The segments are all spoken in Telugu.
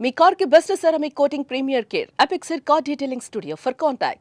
మీ కార్ కి best ceramic coating premier care Apexer car detailing studio for contact.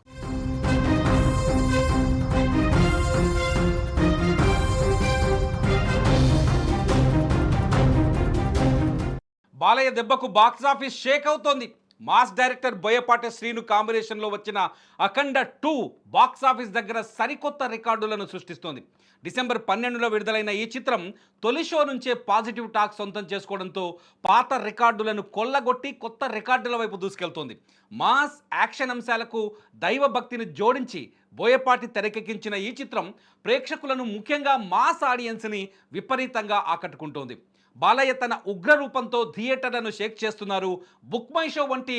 Balayya దెబ్బకు బాక్సాఫీస్ షేక్ అవుతోంది. మాస్ డైరెక్టర్ బోయపాటి శ్రీను కాంబినేషన్లో వచ్చిన అఖండ 2 బాక్సాఫీస్ దగ్గర సరికొత్త రికార్డులను సృష్టిస్తోంది. డిసెంబర్ 12లో విడుదలైన ఈ చిత్రం తొలి షో నుంచే పాజిటివ్ టాక్ సొంతం చేసుకోవడంతో పాత రికార్డులను కొల్లగొట్టి కొత్త రికార్డుల వైపు దూసుకెళ్తోంది. మాస్ యాక్షన్ అంశాలకు దైవభక్తిని జోడించి బోయపాటి తెరకెక్కించిన ఈ చిత్రం ప్రేక్షకులను, ముఖ్యంగా మాస్ ఆడియన్స్ని విపరీతంగా ఆకట్టుకుంటోంది. బాలయ్య తన ఉగ్ర రూపంతో థియేటర్లను షేక్ చేస్తున్నారు. బుక్ మై షో వంటి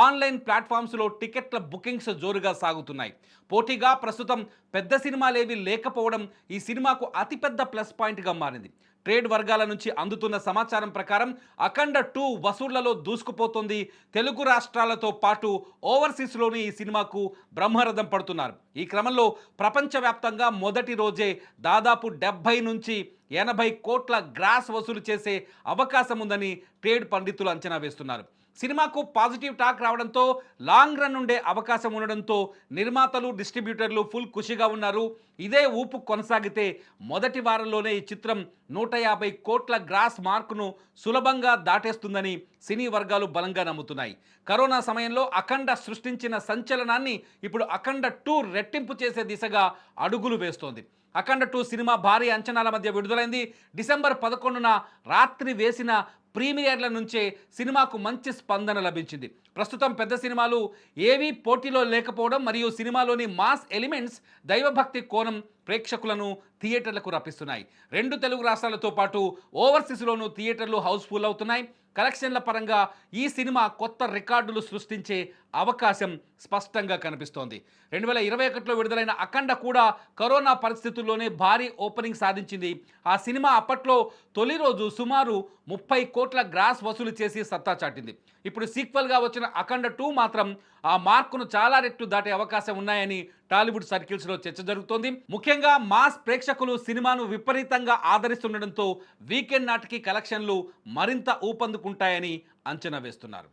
ఆన్లైన్ ప్లాట్ఫామ్స్లో టికెట్ల బుకింగ్స్ జోరుగా సాగుతున్నాయి. పోటీగా ప్రస్తుతం పెద్ద సినిమాలేవి లేకపోవడం ఈ సినిమాకు అతిపెద్ద ప్లస్ పాయింట్గా మారింది. ట్రేడ్ వర్గాల నుంచి అందుతున్న సమాచారం ప్రకారం అఖండ 2 వసూళ్లలో దూసుకుపోతుంది. తెలుగు రాష్ట్రాలతో పాటు ఓవర్సీస్లోని ఈ సినిమాకు బ్రహ్మరథం పడుతున్నారు. ఈ క్రమంలో ప్రపంచవ్యాప్తంగా మొదటి రోజే దాదాపు 70 నుంచి 80 కోట్ల గ్రాస్ వసూలు చేసే అవకాశం ఉందని ట్రేడ్ పండితులు అంచనా వేస్తున్నారు. సినిమాకు పాజిటివ్ టాక్ రావడంతో లాంగ్ రన్ ఉండే అవకాశం ఉండడంతో నిర్మాతలు, డిస్ట్రిబ్యూటర్లు ఫుల్ ఖుషిగా ఉన్నారు. ఇదే ఊపు కొనసాగితే మొదటి వారంలోనే ఈ చిత్రం 150 కోట్ల గ్రాస్ మార్కును సులభంగా దాటేస్తుందని సినీ వర్గాలు బలంగా నమ్ముతున్నాయి. కరోనా సమయంలో అఖండ సృష్టించిన సంచలనాన్ని ఇప్పుడు అఖండ 2 రెట్టింపు చేసే దిశగా అడుగులు వేస్తోంది. అఖండ 2 సినిమా భారీ అంచనాల మధ్య విడుదలైంది. డిసెంబర్ 11న రాత్రి వేసిన ప్రీమియర్ల నుంచే సినిమాకు మంచి స్పందన లభించింది. ప్రస్తుతం పెద్ద సినిమాలు ఏవీ పోటీలో లేకపోవడం మరియు సినిమాలోని మాస్ ఎలిమెంట్స్, దైవభక్తి కోణం ప్రేక్షకులను థియేటర్లకు రప్పిస్తున్నాయి. 2 తెలుగు రాష్ట్రాలతో పాటు ఓవర్సీస్లోనూ థియేటర్లు హౌస్ఫుల్ అవుతున్నాయి. కలెక్షన్ల పరంగా ఈ సినిమా కొత్త రికార్డులు సృష్టించే అవకాశం స్పష్టంగా కనిపిస్తోంది. 2021లో విడుదలైన అఖండ కూడా కరోనా పరిస్థితుల్లోనే భారీ ఓపెనింగ్ సాధించింది. ఆ సినిమా అప్పట్లో తొలి రోజు సుమారు 30 కోట్ల గ్రాస్ వసూలు చేసి సత్తా చాటింది. ఇప్పుడు సీక్వెల్గా వచ్చిన అఖండ 2 మాత్రం ఆ మార్కును చాలా రెట్లు దాటే అవకాశం ఉన్నాయని టాలీవుడ్ సర్కిల్స్లో చర్చ జరుగుతోంది. ముఖ్యంగా మాస్ ప్రేక్షకులు సినిమాను విపరీతంగా ఆదరిస్తుండడంతో వీకెండ్ నాటికి కలెక్షన్లు మరింత ఊపందుకుంటాయని అంచనా వేస్తున్నారు.